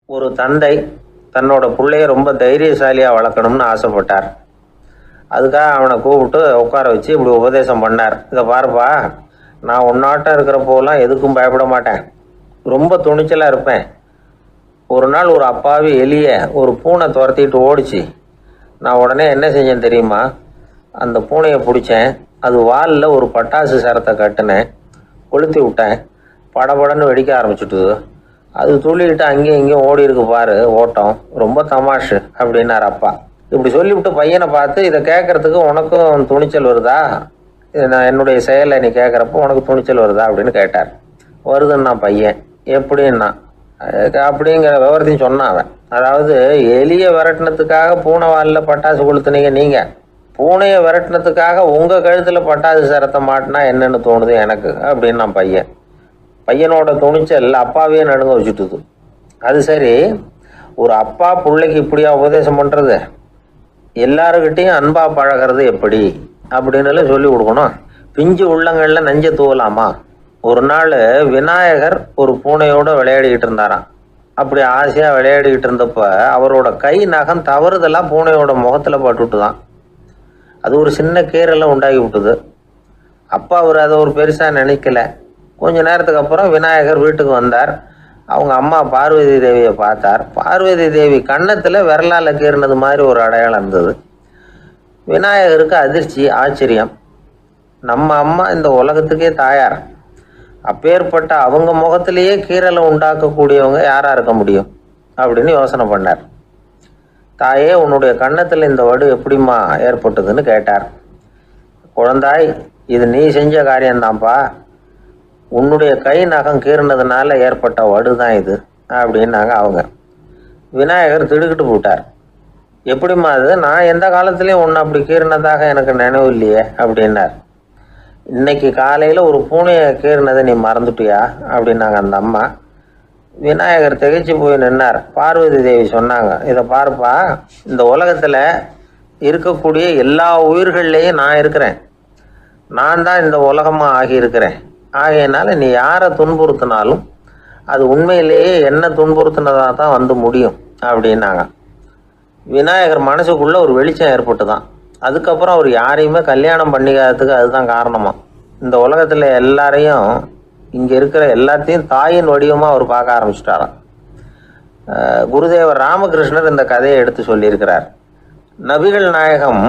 ஒரு தந்தை தன்னோட பிள்ளைய ரொம்ப தைரியசாலியாக வளர்க்கணும்னு ஆசைப்பட்டார். அதுக்காக அவனை கூப்பிட்டு உட்கார வச்சு இப்படி உபதேசம் பண்ணார். இதை பாருப்பா, நான் உன்னாட்டம் இருக்கிறப்போலாம் எதுக்கும் பயப்பட மாட்டேன், ரொம்ப துணிச்சலாக இருப்பேன். ஒரு நாள் ஒரு அப்பாவி எலிய ஒரு பூனை துரத்திட்டு ஓடிச்சு. நான் உடனே என்ன செஞ்சேன் தெரியுமா? அந்த பூனையை பிடிச்சேன், அது வாலில் ஒரு பட்டாசு சரத்தை கட்டினேன், கொளுத்தி விட்டேன், படபடன்னு வெடிக்க ஆரம்பிச்சுட்டுது. அது துள்ளிக்கிட்டு அங்கேயும் இங்கேயும் ஓடி இருக்கு பாரு ஓட்டம், ரொம்ப தமாஷு அப்படின்னார் அப்பா. இப்படி சொல்லிவிட்டு பையனை பார்த்து, இதை கேட்கறதுக்கு உனக்கும் துணிச்சல் வருதா? நான் என்னுடைய செயலை நீ கேட்குறப்போ உனக்கு துணிச்சல் வருதா அப்படின்னு கேட்டார். வருதுன்னா பையன். எப்படின்னா அப்படிங்கிற விவரத்தையும் சொன்னான் அவன். அதாவது எலியை விரட்டினத்துக்காக பூனை வாலில் பட்டாசு கொளுத்துனீங்க நீங்கள், பூனையை விரட்டினத்துக்காக உங்கள் கழுத்தில் பட்டாசு சரத்தை மாட்டினா என்னென்னு தோணுது எனக்கு அப்படின்னு நான் பையன். பையனோட துணிச்சல் அப்பாவே நடுங்க வச்சுட்டுது. அது சரி, ஒரு அப்பா பிள்ளைக்கு இப்படியா உபதேசம் பண்ணுறது? எல்லாருக்கிட்டையும் அன்பா பழகிறது எப்படி அப்படின்னு சொல்லி கொடுக்கணும். பிஞ்சு உள்ளங்களில் நஞ்ச தூவலாமா? ஒரு நாள் விநாயகர் ஒரு பூனையோடு விளையாடிக்கிட்டு இருந்தாராம். அப்படி ஆசையாக விளையாடிக்கிட்டு இருந்தப்ப அவரோட கை நகம் தவறுதெல்லாம் பூனையோட முகத்தில் பட்டுட்டு தான். அது ஒரு சின்ன கீரெல்லாம் உண்டாகி விட்டுது. அப்பா அவர் அதை ஒரு பெருசாக நினைக்கல. கொஞ்ச நேரத்துக்கு அப்புறம் விநாயகர் வீட்டுக்கு வந்தார். அவங்க அம்மா பார்வதி தேவியை பார்த்தார். பார்வதி தேவி கன்னத்தில் விரலால் கீறினது மாதிரி ஒரு அடையாளம் இருந்தது. விநாயகருக்கு அதிர்ச்சி, ஆச்சரியம். நம்ம அம்மா இந்த உலகத்துக்கே தாயார், அப்பேற்பட்ட அவங்க முகத்திலேயே கீறலை உண்டாக்கக்கூடியவங்க யாராக இருக்க முடியும் அப்படின்னு யோசனை பண்ணார். தாயே, உன்னுடைய கன்னத்தில் இந்த வடு எப்படிம்மா ஏற்பட்டதுன்னு கேட்டார். குழந்தாய், இது நீ செஞ்ச காரியம்தான்ப்பா, உன்னுடைய கை நகம் கீறினதுனால ஏற்பட்ட வடு தான் இது அப்படின்னாங்க அவங்க. விநாயகர் திடுக்கிட்டு போட்டார். எப்படிம்மா அது? நான் எந்த காலத்துலேயும் ஒன்று அப்படி கீறினதாக எனக்கு நினைவு இல்லையே அப்படின்னார். இன்னைக்கு காலையில் ஒரு பூனையை கீறினதை நீ மறந்துட்டியா அப்படின்னாங்க அந்த அம்மா. விநாயகர் திகைச்சு போய் நின்னார். பார்வதி தேவி சொன்னாங்க, இதை பாருப்பா, இந்த உலகத்தில் இருக்கக்கூடிய எல்லா உயிர்கள்லேயும் நான் இருக்கிறேன். நான் தான் இந்த உலகமாக ஆகியிருக்கிறேன். ஆகையினால நீ யாரை துன்புறுத்தினாலும் அது உண்மையிலேயே என்ன துன்புறுத்தினதாக தான் வந்து முடியும் அப்படின்னாங்க. விநாயகர் மனசுக்குள்ளே ஒரு வெளிச்சம் ஏற்பட்டு தான். அதுக்கப்புறம் அவர் யாரையுமே கல்யாணம் பண்ணிக்காததுக்கு அதுதான் காரணமா. இந்த உலகத்தில் எல்லாரையும், இங்கே இருக்கிற எல்லாத்தையும் தாயின் வடிவமாக அவர் பார்க்க ஆரம்பிச்சிட்டாராம். குருதேவர் ராமகிருஷ்ணர் இந்த கதையை எடுத்து சொல்லியிருக்கிறார். நபிகள் நாயகம்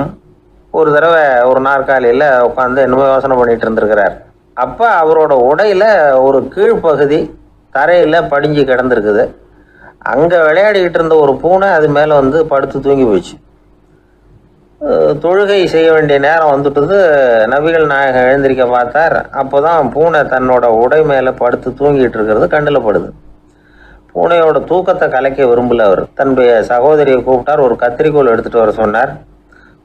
ஒரு தடவை ஒரு நாற்காலியில் உட்காந்து என்னமோ யோசனை பண்ணிட்டு இருந்திருக்கிறார். அப்போ அவரோட உடையில் ஒரு கீழ்ப்பகுதி தரையில் படிஞ்சு கிடந்திருக்குது. அங்கே விளையாடிக்கிட்டு இருந்த ஒரு பூனை அது மேலே வந்து படுத்து தூங்கி போச்சு. தொழுகை செய்ய வேண்டிய நேரம் வந்துட்டுது. நபிகள் நாயகம் எழுந்திருக்க பார்த்தார். அப்போ தான் பூனை தன்னோட உடை மேலே படுத்து தூங்கிட்டு இருக்கிறது கண்ணில் படுது. பூனையோட தூக்கத்தை கலைக்க விரும்பல அவர். தன்னுடைய சகோதரியை கூப்பிட்டார். ஒரு கத்திரிக்கோள் எடுத்துகிட்டு வர சொன்னார்.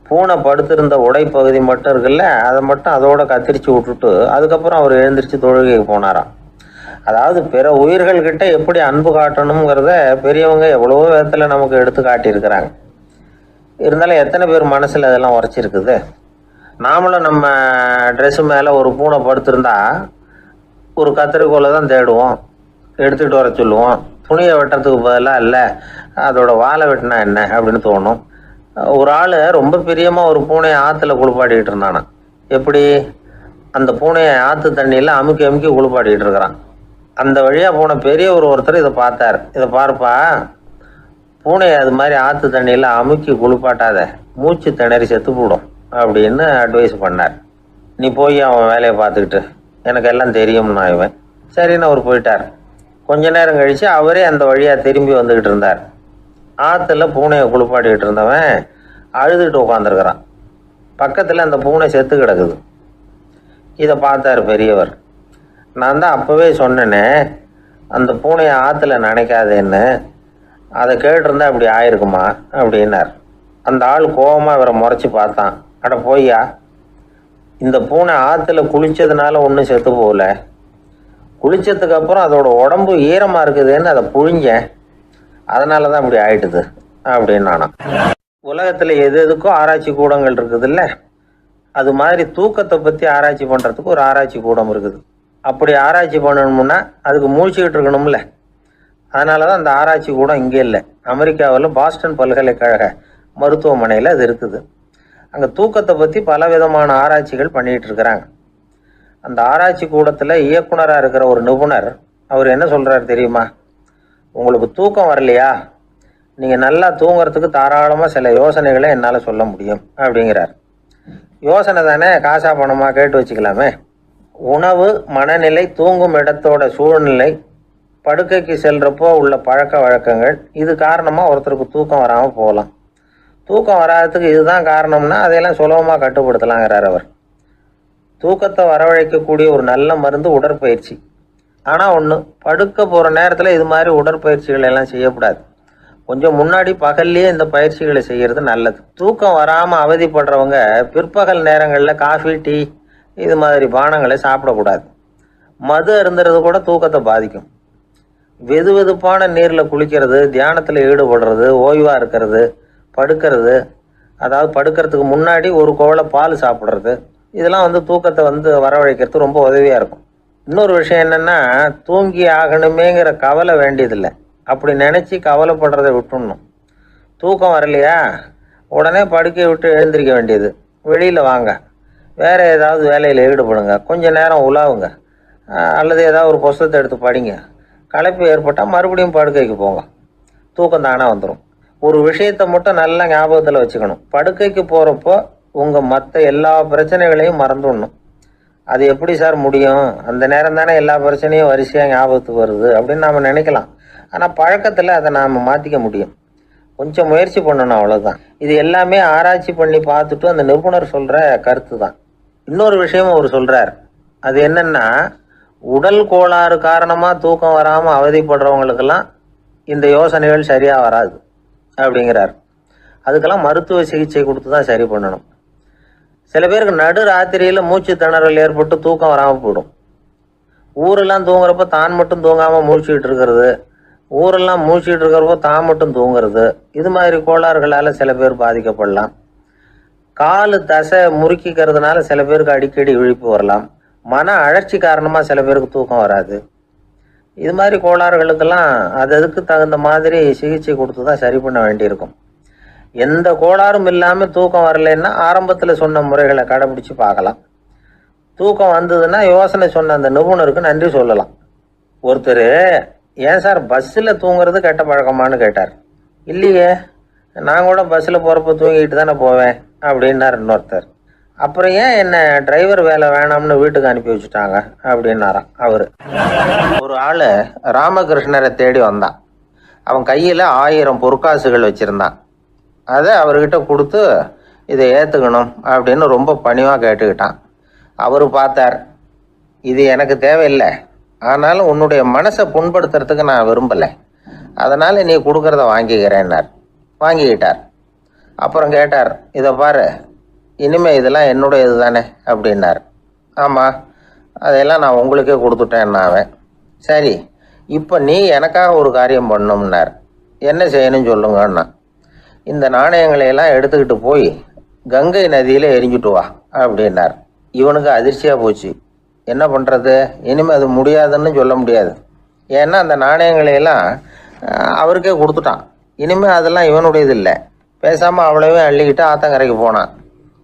பூனை படுத்திருந்த உடைப்பகுதி மட்டும் இருக்குல்ல, அதை மட்டும் அதோட கத்திரிச்சு விட்டுட்டு அதுக்கப்புறம் அவர் எழுந்திரிச்சு தொழுகைக்கு போனாராம். அதாவது பிற உயிர்கள்கிட்ட எப்படி அன்பு காட்டணுங்கிறத பெரியவங்க எவ்வளவோ விதத்தில் நமக்கு எடுத்து காட்டியிருக்கிறாங்க. இருந்தாலும் எத்தனை பேர் மனசில் அதெல்லாம் உரைச்சிருக்குது? நாமளும் நம்ம ட்ரெஸ்ஸு மேலே ஒரு பூனை படுத்திருந்தா ஒரு கத்திரிக்கோலை தான் தேடுவோம், எடுத்துகிட்டு வர சொல்லுவோம். துணியை வெட்டுறதுக்கு பதிலாக இல்லை அதோட வாழை வெட்டினா என்ன அப்படின்னு தோணும். ஒரு ஆள் ரொம்ப பிரியமாக ஒரு பூனையை ஆற்றுல குளிப்பாட்டிக்கிட்டு இருந்தானா. எப்படி? அந்த பூனையை ஆற்று தண்ணியில் அமுக்கி அமுக்கி குளிப்பாட்டிக்கிட்டு இருக்கிறான். அந்த வழியாக போன பெரியவர் ஒருத்தர் இதை பார்த்தார். இதை பார்ப்பா, பூனையை அது மாதிரி ஆற்று தண்ணியில் அமுக்கி குளிப்பாட்டாத, மூச்சு திணறி செத்து போடும் அப்படின்னு அட்வைஸ் பண்ணார். நீ போய் அவன் வேலையை பார்த்துக்கிட்டு, எனக்கு எல்லாம் தெரியும்னா இவன். சரின்னு அவர் போயிட்டார். கொஞ்ச நேரம் கழித்து அவரே அந்த வழியாக திரும்பி வந்துக்கிட்டு இருந்தார். ஆற்றுல பூனையை குளிப்பாட்டிக்கிட்டு இருந்தவன் அழுதுகிட்டு உட்காந்துருக்கிறான். பக்கத்தில் அந்த பூனை செத்து கிடக்குது. இதை பார்த்தார் பெரியவர். நான் தான் அப்போவே சொன்னேனே அந்த பூனையை ஆற்றுல நினைக்காதேன்னு, அதை கேட்டிருந்தா இப்படி ஆயிருக்குமா அப்படின்னார். அந்த ஆள் கோபமாக இவரை முறைச்சி பார்த்தான். அட போய்யா, இந்த பூனை ஆற்றுல குளித்ததுனால ஒன்றும் செத்து போகல, குளித்ததுக்கு அப்புறம் அதோட உடம்பு ஈரமாக இருக்குதுன்னு அதை புழிஞ்சேன், அதனால தான் இப்படி ஆயிட்டுது அப்படின்னு நானா. உலகத்தில் எது எதுக்கும் ஆராய்ச்சி கூடங்கள் இருக்குதுல்ல, அது மாதிரி தூக்கத்தை பற்றி ஆராய்ச்சி பண்ணுறதுக்கு ஒரு ஆராய்ச்சி கூடம் இருக்குது. அப்படி ஆராய்ச்சி பண்ணணும்னா அதுக்கு மூழ்கிக்கிட்டு இருக்கணும்ல. அதனால தான் அந்த ஆராய்ச்சி கூட இங்கே இல்லை. அமெரிக்காவில் பாஸ்டன் பல்கலைக்கழக மருத்துவமனையில் அது இருக்குது. அங்கே தூக்கத்தை பற்றி பலவிதமான ஆராய்ச்சிகள் பண்ணிகிட்டு இருக்கிறாங்க. அந்த ஆராய்ச்சி கூடத்தில் இயக்குனராக இருக்கிற ஒரு நிபுணர் அவர் என்ன சொல்கிறார் தெரியுமா? உங்களுக்கு தூக்கம் வரலையா, நீங்கள் நல்லா தூங்குறதுக்கு தாராளமாக சில யோசனைகளை என்னால் சொல்ல முடியும் அப்படிங்கிறார். யோசனை தானே, காசா பணமாக கேட்டு வச்சுக்கலாமே. உணவு, மனநிலை, தூங்கும் இடத்தோட சூழ்நிலை, படுக்கைக்கு செல்றப்போ உள்ள பழக்க வழக்கங்கள், இது காரணமாக ஒருத்தருக்கு தூக்கம் வராமல் போகலாம். தூக்கம் வராததுக்கு இதுதான் காரணம்னா அதையெல்லாம் சுலபமாக கட்டுப்படுத்தலாங்கிறார் அவர். தூக்கத்தை வரவழைக்கக்கூடிய ஒரு நல்ல மருந்து உடற்பயிற்சி. ஆனால் ஒன்று, படுக்க போகிற நேரத்தில் இது மாதிரி உடற்பயிற்சிகள் எல்லாம் செய்யக்கூடாது. கொஞ்சம் முன்னாடி பகல்லையே இந்த பயிற்சிகளை செய்கிறது நல்லது. தூக்கம் வராமல் அவதிப்படுறவங்க பிற்பகல் நேரங்களில் காஃபி, டீ இது மாதிரி பானங்களை சாப்பிடக்கூடாது. மது அருந்துறது கூட தூக்கத்தை பாதிக்கும். வெது வெதுப்பான நீரில் குளிக்கிறது, தியானத்தில் ஈடுபடுறது, ஓய்வாக இருக்கிறது, படுக்கிறது, அதாவது படுக்கிறதுக்கு முன்னாடி ஒரு கோவலை பால் சாப்பிட்றது, இதெல்லாம் தூக்கத்தை வரவழைக்கிறது ரொம்ப உதவியாக இருக்கும். இன்னொரு விஷயம் என்னென்னா, தூங்கி ஆகணுமேங்கிற கவலை வேண்டியதில்லை. அப்படி நினச்சி கவலைப்படுறதை விட்டுடணும். தூக்கம் வரலையா, உடனே படுக்கையை விட்டு எழுந்திரிக்க வேண்டியது. வெளியில் வாங்க, வேறு ஏதாவது வேலையில் ஈடுபடுங்க, கொஞ்சம் நேரம் உலாவுங்க, அல்லது ஏதாவது ஒரு புஸ்தகத்தை எடுத்து படிங்க. களைப்பு ஏற்பட்டால் மறுபடியும் படுக்கைக்கு போங்க, தூக்கம் தானே வந்துடும். ஒரு விஷயத்தை மட்டும் நல்லா ஞாபகத்தில் வச்சுக்கணும். படுக்கைக்கு போகிறப்போ உங்கள் மற்ற எல்லா பிரச்சனைகளையும் மறந்துடணும். அது எப்படி சார் முடியும்? அந்த நேரம் தானே எல்லா பிரச்சனையும் வரிசையாக ஞாபகத்துக்கு வருது அப்படின்னு நாம் நினைக்கலாம். ஆனால் பழக்கத்தில் அதை நாம் மாற்றிக்க முடியும். கொஞ்சம் முயற்சி பண்ணணும், அவ்வளோதான். இது எல்லாமே ஆராய்ச்சி பண்ணி பார்த்துட்டு அந்த நிபுணர் சொல்கிற கருத்து தான். இன்னொரு விஷயமும் அவர் சொல்கிறார். அது என்னென்னா, உடல் கோளாறு காரணமாக தூக்கம் வராமல் அவதிப்படுறவங்களுக்கெல்லாம் இந்த யோசனைகள் சரியாக வராது அப்படிங்கிறார். அதுக்கெல்லாம் மருத்துவ சிகிச்சை கொடுத்து தான் சரி பண்ணணும். சில பேருக்கு நடு ராத்திரியில் மூச்சு திணறல் ஏற்பட்டு தூக்கம் வராமல் போயிடும். ஊரெல்லாம் தூங்குறப்ப தான் மட்டும் தூங்காமல் மூழ்கிட்டு இருக்கிறது, ஊரெல்லாம் மூழ்கிட்டு இருக்கிறப்போ தான் மட்டும் தூங்குறது, இது மாதிரி கோளாறுகளால் சில பேர் பாதிக்கப்படலாம். காலு தசை முறுக்கிக்கிறதுனால சில பேருக்கு அடிக்கடி விழிப்பு வரலாம். மன அழற்சி காரணமாக சில பேருக்கு தூக்கம் வராது. இது மாதிரி கோளாறுகளுக்கெல்லாம் அதுக்கு தகுந்த மாதிரி சிகிச்சை கொடுத்து தான் சரி பண்ண வேண்டியிருக்கும். எந்த கோளாறும் இல்லாமல் தூக்கம் வரலைன்னா ஆரம்பத்தில் சொன்ன முறைகளை கடைபிடிச்சு பார்க்கலாம். தூக்கம் வந்ததுன்னா யோசனை சொன்ன அந்த நிபுணருக்கு நன்றி சொல்லலாம். ஒருத்தர், ஏன் சார் பஸ்ஸில் தூங்குறது கெட்ட பழக்கமானு கேட்டார். இல்லையே, நான் கூட பஸ்ஸில் போகிறப்ப தூங்கிட்டு தானே போவேன் அப்படின்னார் இன்னொருத்தர். அப்புறம் ஏன் என்ன டிரைவர் வேலை வேணாம்னு வீட்டுக்கு அனுப்பி வச்சுட்டாங்க அப்படின்னாராம் அவர். ஒரு ஆள் ராமகிருஷ்ணரை தேடி வந்தான். அவன் கையில் 1000 பொற்காசுகள் வச்சுருந்தான். அதை அவர்கிட்ட கொடுத்து இதை ஏற்றுக்கணும் அப்படின்னு ரொம்ப பணிவாக கேட்டுக்கிட்டான். அவர் பார்த்தார், இது எனக்கு தேவையில்லை, ஆனாலும் உன்னுடைய மனசை புண்படுத்துறதுக்கு நான் விரும்பலை, அதனால் நீ கொடுக்குறத வாங்கிக்கிறேன்னார். வாங்கிக்கிட்டார். அப்புறம் கேட்டார், இதை பாரு, இனிமேல் இதெல்லாம் என்னுடைய இது தானே அப்படின்னார். ஆமாம், அதையெல்லாம் நான் உங்களுக்கே கொடுத்துட்டேன் அவன். சரி, இப்போ நீ எனக்காக ஒரு காரியம் பண்ணணும்னார். என்ன செய்யணும்னு சொல்லுங்கன்னா, இந்த நாணயங்களையெல்லாம் எடுத்துக்கிட்டு போய் கங்கை நதியில் எரிஞ்சுட்டு வா அப்படின்னார். இவனுக்கு அதிர்ச்சியாக போச்சு. என்ன பண்ணுறது? இனிமேல் அது முடியாதுன்னு சொல்ல முடியாது. ஏன்னா அந்த நாணயங்களையெல்லாம் அவருக்கே கொடுத்துட்டான். இனிமேல் அதெல்லாம் இவனுடையது இல்லை. பேசாமல் அவ்வளவே அள்ளிக்கிட்டு ஆத்தங்கரைக்கு போனான்.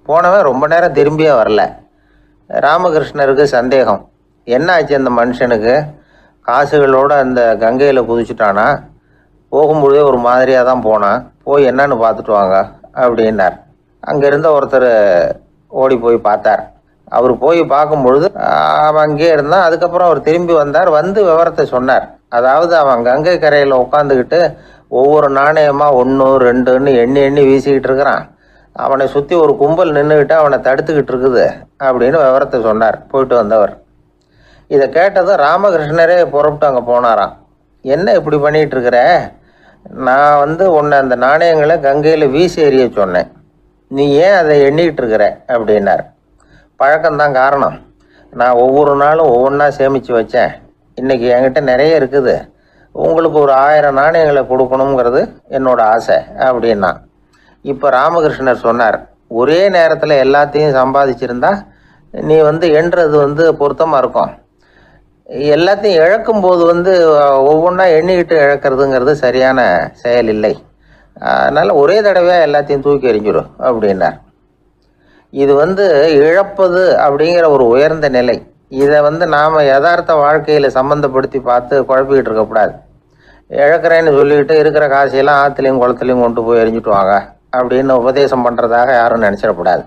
போனவன் ரொம்ப நேரம் திரும்பியே வரல. ராமகிருஷ்ணருக்கு சந்தேகம், என்ன ஆச்சு அந்த மனுஷனுக்கு? காசுகளோடு அந்த கங்கையில் குதிச்சுட்டானா? போகும்பொழுதே ஒரு மாதிரியாக தான் போனான், போய் என்னன்னு பார்த்துட்டு வாங்க அப்படின்னார். அங்கே இருந்த ஒருத்தர் ஓடி போய் பார்த்தார். அவர் போய் பார்க்கும்பொழுது அவன் அங்கேயே இருந்தான். அதுக்கப்புறம் அவர் திரும்பி வந்தார். வந்து விவரத்தை சொன்னார். அதாவது அவன் கங்கை கரையில் உட்காந்துக்கிட்டு ஒவ்வொரு நாணயமாக 1 2ன்னு எண்ணி எண்ணி வீசிக்கிட்டு இருக்கிறான். அவனை சுற்றி ஒரு கும்பல் நின்றுக்கிட்டு அவனை தடுத்துக்கிட்டு இருக்குது அப்படின்னு விவரத்தை சொன்னார் போயிட்டு வந்தவர். இதை கேட்டதும் ராமகிருஷ்ணரே புறப்பட்டு அங்கே போனாராம். என்ன இப்படி பண்ணிகிட்டு இருக்கிற? நான் உன்னை அந்த நாணயங்களை கங்கையில் வீசி எறிய சொன்னேன், நீ ஏன் அதை எண்ணிக்கிட்டு இருக்கிற அப்படின்னார். பழக்கம்தான் காரணம். நான் ஒவ்வொரு நாளும் ஒவ்வொன்றா சேமித்து வச்சேன். இன்றைக்கி என்கிட்ட நிறைய இருக்குது. உங்களுக்கு ஒரு 1000 நாணயங்களை கொடுக்கணுங்கிறது என்னோட ஆசை அப்படின்னா. இப்போ ராமகிருஷ்ணர் சொன்னார், ஒரே நேரத்தில் எல்லாத்தையும் சம்பாதிச்சிருந்தா நீ எண்ணுறது பொருத்தமாக இருக்கும். எல்லாத்தையும் இழக்கும் போது ஒவ்வொன்றா எண்ணிக்கிட்டு இழக்கிறதுங்கிறது சரியான செயல் இல்லை. அதனால் ஒரே தடவையாக எல்லாத்தையும் தூக்கி எறிஞ்சிடும் அப்படின்னார். இது இழப்பது அப்படிங்கிற ஒரு உயர்ந்த நிலை. இதை நாம் யதார்த்த வாழ்க்கையில் சம்மந்தப்படுத்தி பார்த்து குழப்பிக்கிட்டு இருக்கக்கூடாது. இழக்கிறேன்னு சொல்லிக்கிட்டு இருக்கிற காசையெல்லாம் ஆற்றுலையும் குளத்துலையும் கொண்டு போய் எரிஞ்சுட்டு வாங்க அப்படின்னு உபதேசம் பண்ணுறதாக யாரும் நினச்சிடக்கூடாது.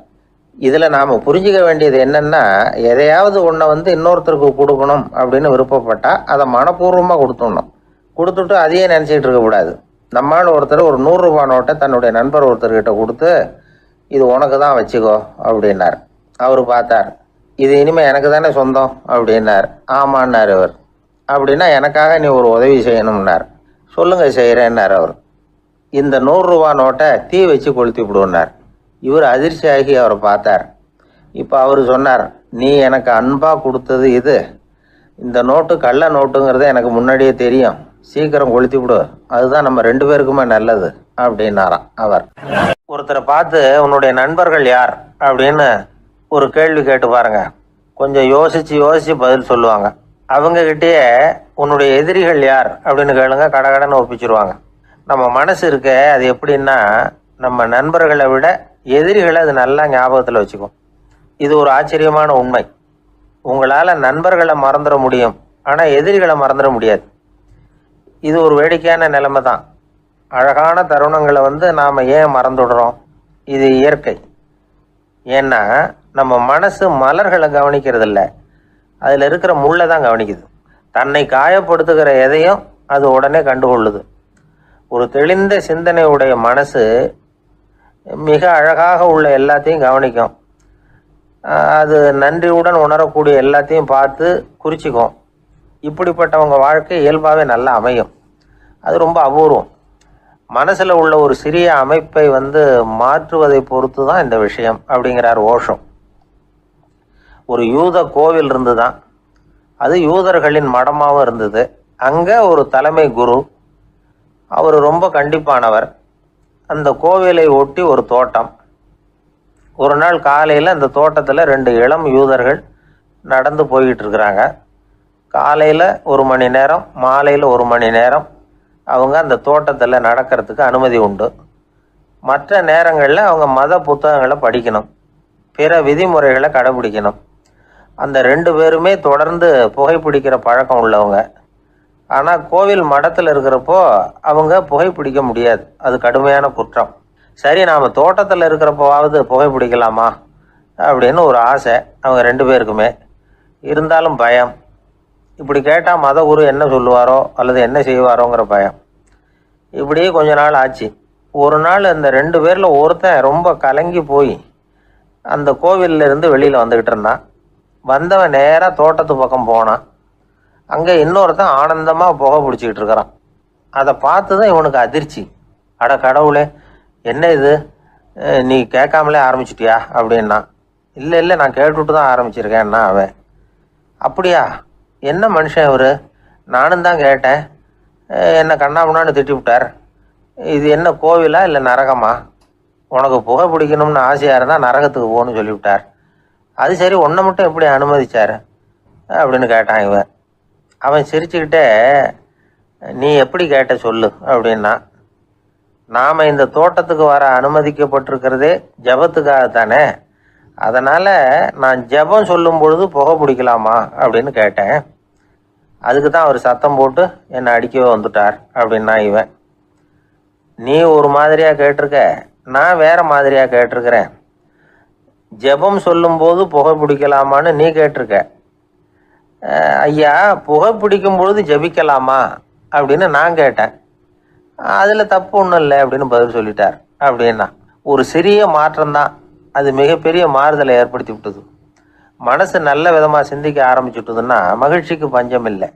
இதில் நாம் புரிஞ்சிக்க வேண்டியது என்னென்னா, எதையாவது ஒன்றை இன்னொருத்தருக்கு கொடுக்கணும் அப்படின்னு விருப்பப்பட்டால் அதை மனப்பூர்வமாக கொடுத்துடணும். கொடுத்துட்டு அதையே நினச்சிக்கிட்டு இருக்கக்கூடாது. நம்மால் ஒருத்தர் ஒரு 100 ரூபா நோட்டை தன்னுடைய நண்பர் ஒருத்தர்கிட்ட கொடுத்து, இது உனக்கு தான் வச்சுக்கோ அப்படின்னார். அவர் பார்த்தார், இது இனிமேல் எனக்கு தானே சொந்தம் அப்படின்னார். ஆமான்னார் அவர். அப்படின்னா எனக்காக நீ ஒரு உதவி செய்யணும்னார். சொல்லுங்கள் செய்கிறேன்னார் அவர். இந்த 100 ரூபா நோட்டை தீ வச்சு கொளுத்தி விடுன்னார். இவர் அதிர்ச்சியாகி அவரை பார்த்தார். இப்போ அவர் சொன்னார், நீ எனக்கு அன்பாக கொடுத்தது இது, இந்த நோட்டு கள்ள நோட்டுங்கிறது எனக்கு முன்னாடியே தெரியும், சீக்கிரம் கொளுத்தி விடு, அதுதான் நம்ம 2 பேருக்குமே நல்லது அப்படின்னாராம் அவர். ஒருத்தரை பார்த்து உன்னுடைய நண்பர்கள் யார் அப்படின்னு ஒரு கேள்வி கேட்டு பாருங்க. கொஞ்சம் யோசிச்சு பதில் சொல்லுவாங்க. அவங்ககிட்டயே உன்னுடைய எதிரிகள் யார் அப்படின்னு கேளுங்க, கடகடன்னு ஒப்பிச்சிருவாங்க. நம்ம மனசு இருக்க அது எப்படின்னா, நம்ம நண்பர்களை விட எதிரிகளை அது நல்லா ஞாபகத்தில் வச்சுக்கும். இது ஒரு ஆச்சரியமான உண்மை. உங்களால் நண்பர்களை மறந்துட முடியும், ஆனால் எதிரிகளை மறந்துட முடியாது. இது ஒரு வேடிக்கையான நிலைமை தான். அழகான தருணங்களை நாம் ஏன் மறந்துடுறோம்? இது இயற்கை. ஏன்னா நம்ம மனசு மலர்களை கவனிக்கிறதில்ல, அதில் இருக்கிற முள்ளை தான் கவனிக்குது. தன்னை காயப்படுத்துகிற எதையும் அது உடனே கண்டுகொள்ளுது. ஒரு தெளிந்த சிந்தனையுடைய மனசு மிக அழகாக உள்ள எல்லாத்தையும் கவனிக்கும். அது நன்றியுடன் உணரக்கூடிய எல்லாத்தையும் பார்த்து குறிச்சிக்கும். இப்படிப்பட்டவங்க வாழ்க்கை இயல்பாகவே நல்லா அமையும். அது ரொம்ப அபூர்வம். மனசில் உள்ள ஒரு சிறிய அமைப்பை மாற்றுவதை பொறுத்து தான் இந்த விஷயம் அப்படிங்கிறார் ஓஷோ. ஒரு யூத கோவில் இருந்து தான், அது யூதர்களின் மடமாகவும் இருந்தது. அங்கே ஒரு தலைமை குரு, அவர் ரொம்ப கண்டிப்பானவர். அந்த கோவிலை ஒட்டி ஒரு தோட்டம். ஒரு நாள் காலையில் அந்த தோட்டத்தில் 2 இளம் யூதர்கள் நடந்து போய்கிட்டு இருக்கிறாங்க. காலையில் 1 மணி நேரம், மாலையில் 1 மணி நேரம் அவங்க அந்த தோட்டத்தில் நடக்கிறதுக்கு அனுமதி உண்டு. மற்ற நேரங்களில் அவங்க மத புத்தகங்களை படிக்கணும், பிற விதிமுறைகளை கடைபிடிக்கணும். அந்த 2 பேருமே தொடர்ந்து புகைப்பிடிக்கிற பழக்கம் உள்ளவங்க. ஆனால் கோவில் மடத்தில் இருக்கிறப்போ அவங்க புகைப்பிடிக்க முடியாது, அது கடுமையான குற்றம். சரி, நாம் தோட்டத்தில் இருக்கிறப்போவாவது புகைப்பிடிக்கலாமா அப்படின்னு ஒரு ஆசை அவங்க 2 பேருக்குமே. இருந்தாலும் பயம். இப்படி கேட்டால் மதகுரு என்ன சொல்லுவாரோ அல்லது என்ன செய்வாரோங்கிற பயம். இப்படியே கொஞ்ச நாள் ஆச்சு. ஒரு நாள் அந்த 2 பேரில் ஒருத்தன் ரொம்ப கலங்கி போய் அந்த கோவிலிருந்து வெளியில் வந்துக்கிட்டு இருந்தான். வந்தவன் நேராக தோட்டத்து பக்கம் போனான். அங்கே இன்னொருத்தன் ஆனந்தமாக புகை பிடிச்சிக்கிட்டு இருக்கிறான். அதை பார்த்து தான் இவனுக்கு அதிர்ச்சி. அட கடவுளே, என்ன இது, நீ கேட்காமலே ஆரம்பிச்சிட்டியா அப்படின்னா. இல்லை நான் கேட்டுவிட்டு தான் ஆரம்பிச்சிருக்கேன்னா அவன். அப்படியா, என்ன மனுஷன் இவர், நானும் தான் கேட்டேன், என்னை கண்ணாமுன்னான்னு திட்டி விட்டார். இது என்ன கோவிலா இல்லை நரகமா? உனக்கு புகை பிடிக்கணும்னு ஆசையாக இருந்தால் நரகத்துக்கு போகணும்னு சொல்லிவிட்டார். அது சரி, உன்னை மட்டும் எப்படி அனுமதிச்சார் அப்படின்னு கேட்டான் இவன். அவன் சிரிச்சுக்கிட்டே, நீ எப்படி கேட்ட சொல்லு அப்படின்னா. நாம் இந்த தோட்டத்துக்கு வர அனுமதிக்கப்பட்டிருக்கிறதே ஜபத்துக்காகத்தானே, அதனால் நான் ஜபம் சொல்லும் பொழுது புகை பிடிக்கலாமா அப்படின்னு கேட்டேன். அதுக்கு தான் அவர் சத்தம் போட்டு என்னை அடிக்கவே வந்துட்டார் அப்படின்னா இவன். நீ ஒரு மாதிரியாக கேட்டிருக்க, நான் வேற மாதிரியாக கேட்டிருக்கிறேன். ஜெபம் சொல்லும்போது புகை பிடிக்கலாமான்னு நீ கேட்டிருக்க. ஐயா, புகை பிடிக்கும் பொழுது ஜபிக்கலாமா அப்படின்னு நான் கேட்டேன். அதில் தப்பு ஒன்றும் இல்லை அப்படின்னு பதில் சொல்லிட்டார் அப்படின்னா. ஒரு சிறிய மாற்றம்தான் அது மிகப்பெரிய மாறுதலை ஏற்படுத்தி விட்டது. மனசு நல்ல விதமாக சிந்திக்க ஆரம்பிச்சுட்டுதுன்னா மகிழ்ச்சிக்கு பஞ்சம் இல்லை.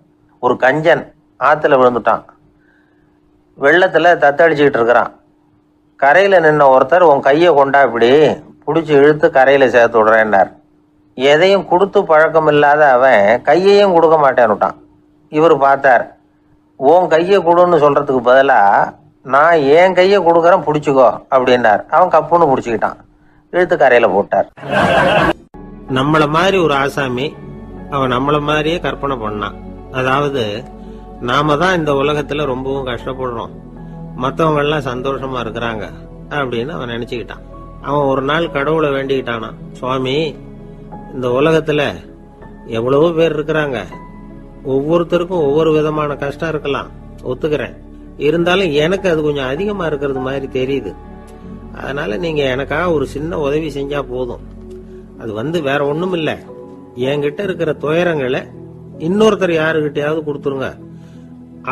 ஒரு கஞ்சன் ஆற்றுல விழுந்துட்டான், வெள்ளத்தில் தத்தடிச்சுக்கிட்டு இருக்கிறான். கரையில் நின்ன ஒருத்தர், உன் கையை கொண்டா இப்படி பிடிச்சி இழுத்து கரையில் சேர்த்து விடுறேன்னார். எதையும் கொடுத்து பழக்கம் இல்லாத அவன் கையையும் கொடுக்க மாட்டேன்னுட்டான். இவர் பார்த்தார், உன் கையை கொடுன்னு சொல்கிறதுக்கு பதிலாக நான் என் கையை கொடுக்குறேன் பிடிச்சிக்கோ அப்படின்னார். அவன் கப்புன்னு பிடிச்சிக்கிட்டான், இழுத்து கரையில் போட்டார். நம்மளை மாதிரி ஒரு ஆசாமி அவன் நம்மள மாதிரியே கற்பனை பண்ணான். அதாவது நாம தான் இந்த உலகத்துல ரொம்பவும் கஷ்டப்படுறோம், மத்தவங்க எல்லாம் சந்தோஷமா இருக்கிறாங்க அப்படின்னு அவன் நினைச்சுக்கிட்டான். அவன் ஒரு நாள் கடவுளை வேண்டிக்கிட்டானா, சுவாமி, இந்த உலகத்துல எவ்வளவோ பேர் இருக்கிறாங்க, ஒவ்வொருத்தருக்கும் ஒவ்வொரு விதமான கஷ்டம் இருக்கலாம், ஒத்துக்கிறேன். இருந்தாலும் எனக்கு அது கொஞ்சம் அதிகமா இருக்கிறது மாதிரி தெரியுது. அதனால நீங்க எனக்காக ஒரு சின்ன உதவி செஞ்சா போதும். அது வேற ஒண்ணும் இல்ல, என்கிட்ட இருக்கிற துயரங்களை இன்னொருத்தர் யாருகிட்டயாவது கொடுத்துருங்க,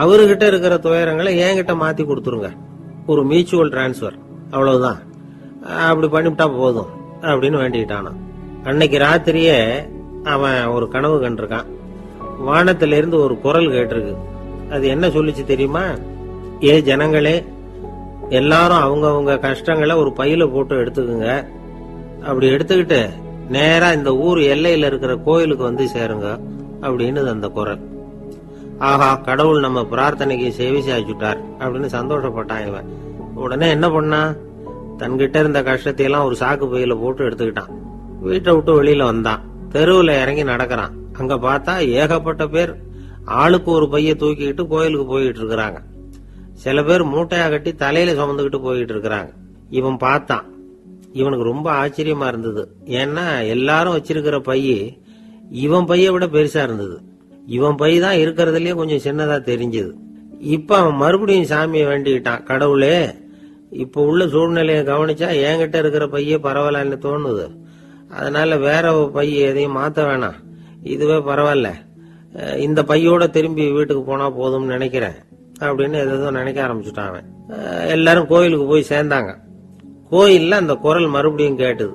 அவர்கிட்ட இருக்கிற துயரங்களை என்கிட்ட மாத்தி கொடுத்துருங்க. ஒரு மியூச்சுவல் டிரான்ஸ்பர், அவ்வளவுதான். அப்படி பண்ணிவிட்டா போதும் அப்படின்னு வேண்டிக்கிட்டானா. அன்னைக்கு ராத்திரியே அவன் ஒரு கனவு கண்டிருக்கான். வானத்தில இருந்து ஒரு குரல் கேட்டிருக்கு. அது என்ன சொல்லிச்சு தெரியுமா? ஏ ஜனங்களே, எல்லாரும் அவங்கவங்க கஷ்டங்களை ஒரு பையில போட்டு எடுத்துக்குங்க. அப்படி எடுத்துக்கிட்டு நேரா இந்த ஊர் எல்லையில இருக்கிற கோயிலுக்கு வந்து சேருங்க அப்படின்னு அந்த குரல். ஆஹா, கடவுள் நம்ம பிரார்த்தனைக்கு செவி சாய்ச்சுட்டார் அப்படின்னு சந்தோஷப்பட்டான் இவன். உடனே என்ன பண்ணா, தன்கிட்ட இருந்த கஷ்டத்தையெல்லாம் ஒரு சாக்கு பையில போட்டு எடுத்துக்கிட்டான். வீட்டை விட்டு வெளியில வந்தான். தெருவுல இறங்கி நடக்கிறான். அங்க பார்த்தா ஏகப்பட்ட பேர் ஆளுக்கு ஒரு பைய தூக்கிக்கிட்டு கோயிலுக்கு போயிட்டு இருக்கிறாங்க. சில பேர் மூட்டையா கட்டி தலையில சுமந்துக்கிட்டு போயிட்டு இருக்கிறாங்க. இவன் பார்த்தான். இவனுக்கு ரொம்ப ஆச்சரியமா இருந்தது. ஏன்னா எல்லாரும் வச்சிருக்கிற பைய இவன் பைய விட பெருசா இருந்தது. இவன் பை தான் இருக்கிறதுலயே கொஞ்சம் சின்னதா தெரிஞ்சது. இப்ப அவன் மறுபடியும் சாமியை வேண்டிக்கிட்டான், கடவுளே, இப்ப உள்ள சூழ்நிலையை கவனிச்சா என்கிட்ட இருக்கிற பைய பரவாயில்லன்னு தோணுது. அதனால வேற பைய எதையும் மாத்த வேணாம், இதுவே பரவாயில்ல, இந்த பையோட திரும்பி வீட்டுக்கு போனா போதும்னு நினைக்கிறேன் அப்படின்னு ஏதோ நினைக்க ஆரம்பிச்சுட்டான் அவன். எல்லாரும் கோயிலுக்கு போய் சேர்ந்தாங்க. கோயில்ல அந்த குரல் மறுபடியும் கேட்டுது.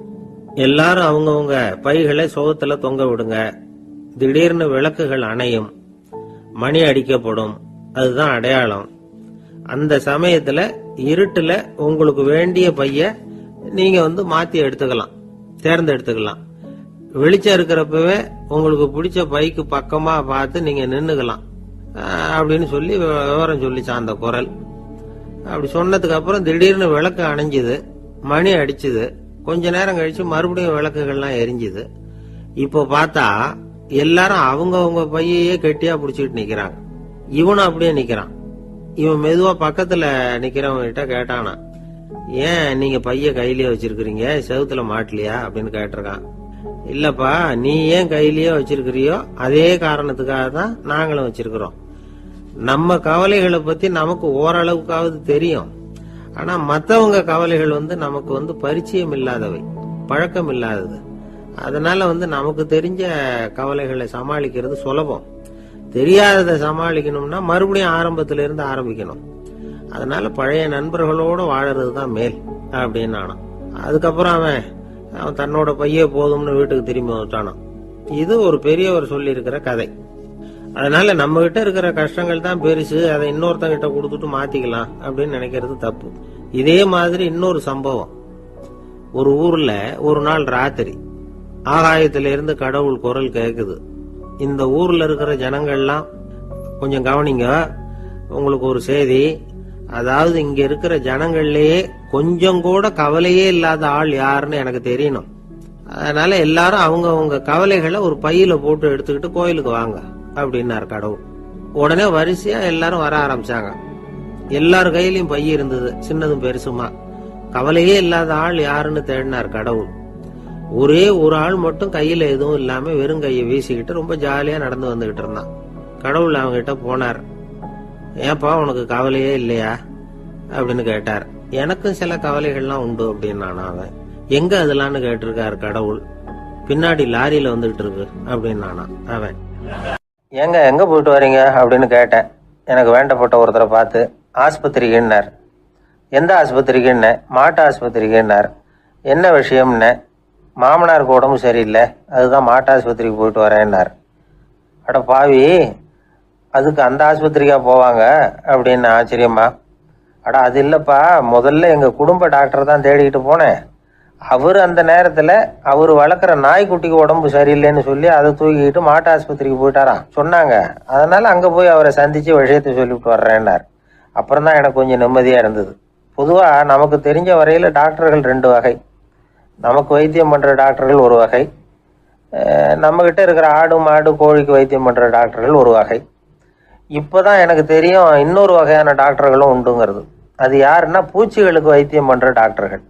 எல்லாரும் அவங்கவுங்க பைகளை சுவத்துல தொங்க விடுங்க, திடீர்னு விளக்குகள் அணையும், மணி அடிக்கப்படும், அதுதான் அடையாளம். அந்த சமயத்துல இருட்டுல உங்களுக்கு வேண்டிய பைய நீங்க மாத்தி எடுத்துக்கலாம், தேர்ந்தெடுத்துக்கலாம். வெளிச்சம் இருக்கிறப்பவே உங்களுக்கு பிடிச்ச பைக்கு பக்கமா பார்த்து நீங்க நின்னுக்கலாம் அப்படின்னு சொல்லி விவரம் சொல்லிச்சான் அந்த குரல். அப்படி சொன்னதுக்கு அப்புறம் திடீர்னு விளக்கு அணைஞ்சுது, மணி அடிச்சுது. கொஞ்ச நேரம் கழிச்சு மறுபடியும் விளக்குகள்லாம் எரிஞ்சுது. இப்போ பார்த்தா எல்லாரும் அவங்கவுங்க பையையே கெட்டியா பிடிச்சிட்டு நிக்கிறாங்க. இவனும் அப்படியே நிக்கிறான். இவன் மெதுவா பக்கத்துல நிக்கிறவங்க கிட்ட கேட்டானா, ஏன் நீங்க பைய கையிலேயே வச்சிருக்கிறீங்க, செவுத்துல மாட்டலையா அப்படின்னு கேட்டிருக்கான். இல்லப்பா, நீ ஏன் கையிலேயே வச்சிருக்கிறியோ அதே காரணத்துக்காக தான் நாங்களும் வச்சிருக்கிறோம். நம்ம கவலைகளை பத்தி நமக்கு ஓரளவுக்காவது தெரியும். ஆனா மத்தவங்க கவலைகள் நமக்கு பரிச்சயம் இல்லாதவை, பழக்கம் இல்லாதது. அதனால நமக்கு தெரிஞ்ச கவலைகளை சமாளிக்கிறது சுலபம். தெரியாததை சமாளிக்கணும்னா மறுபடியும் ஆரம்பத்தில இருந்து ஆரம்பிக்கணும். அதனால பழைய நண்பர்களோட வாழறது தான் மேல் அப்படின்னு நானாம். அதுக்கப்புறம் அவன் தன்னோட பைய போதும்னு வீட்டுக்கு திரும்பி வந்துட்டானான். இது ஒரு பெரியவர் சொல்லி இருக்கிற கதை. அதனால நம்ம கிட்ட இருக்கிற கஷ்டங்கள் தான் பெருசு, அதை இன்னொருத்தங்கிட்ட கொடுத்துட்டு மாத்திக்கலாம் அப்படின்னு நினைக்கிறது தப்பு. இதே மாதிரி இன்னொரு சம்பவம். ஒரு ஊர்ல ஒரு நாள் ராத்திரி ஆகாயத்தில இருந்து கடவுள் குரல் கேக்குது. இந்த ஊர்ல இருக்கிற ஜனங்கள்லாம் கொஞ்சம் கவனிங்க, உங்களுக்கு ஒரு செய்தி. அதாவது இங்க இருக்கிற ஜனங்கள்லயே கொஞ்சம் கூட கவலையே இல்லாத ஆள் யாருன்னு எனக்கு தெரியணும். அதனால எல்லாரும் அவங்க கவலைகளை ஒரு பையில போட்டு எடுத்துக்கிட்டு கோயிலுக்கு வாங்க அப்படின்னாரு கடவுள். உடனே வரிசையா எல்லாரும் வர ஆரம்பிச்சாங்க. எல்லார் கையிலயும் பை இருந்தது, சின்னதும் பெருசுமா. கவலையே இல்லாத ஆள் யாருன்னு தேடினார் கடவுள். ஒரே ஒரு ஆள் மட்டும் கையில எதுவும் இல்லாம வெறும் கையை வீசிக்கிட்டு ரொம்ப ஜாலியா நடந்து வந்துகிட்டு இருந்தான். கடவுள் அவங்க கிட்ட போனார். ஏன்பா, உனக்கு கவலையே இல்லையா அப்படின்னு கேட்டார். எனக்கும் சில கவலைகள்லாம் உண்டு அப்படின்னு அவன். எங்க அதெல்லாம்னு கேட்டிருக்காரு கடவுள். பின்னாடி லாரியில வந்துகிட்டு இருக்கு அப்படின்னு அவன். எங்க எங்க போயிட்டு வரீங்க அப்படின்னு கேட்டேன். எனக்கு வேண்டப்பட்ட ஒருத்தரை பார்த்து. ஆஸ்பத்திரிக்குன்னார். எந்த ஆஸ்பத்திரிக்குன்னு? மாட்டு ஆஸ்பத்திரிக்குன்னார். என்ன விஷயம்னு? மாமனாருக்கு உடம்பு சரியில்லை, அதுதான் மாட்டு ஆஸ்பத்திரிக்கு போயிட்டு வரேன்னார். அட பாவி, அதுக்கு அந்த ஆஸ்பத்திரிக்கா போவாங்க அப்படின்னு ஆச்சரியமா. அட அது இல்லப்பா, முதல்ல எங்க குடும்ப டாக்டர் தான் தேடிக்கிட்டு போனேன். அவர் அந்த நேரத்துல அவர் வளர்க்குற நாய்க்குட்டிக்கு உடம்பு சரியில்லைன்னு சொல்லி அதை தூக்கிக்கிட்டு மாட்டு ஆஸ்பத்திரிக்கு போயிட்டாராம் சொன்னாங்க. அதனால அங்க போய் அவரை சந்திச்சு விஷயத்தை சொல்லிவிட்டு வர்றேன்னார். அப்புறம் தான் எனக்கு கொஞ்சம் நிம்மதியா இருந்தது. பொதுவா நமக்கு தெரிஞ்ச வரையில டாக்டர்கள் 2 வகை. நமக்கு வைத்தியம் பண்ற டாக்டர்கள் ஒரு வகை, நம்மக்கிட்ட இருக்கிற ஆடு மாடு கோழிக்கு வைத்தியம் பண்ணுற டாக்டர்கள் ஒரு வகை. இப்போ தான் எனக்கு தெரியும் இன்னொரு வகையான டாக்டர்களும் உண்டுங்கிறது. அது யாருன்னா பூச்சிகளுக்கு வைத்தியம் பண்ணுற டாக்டர்கள்,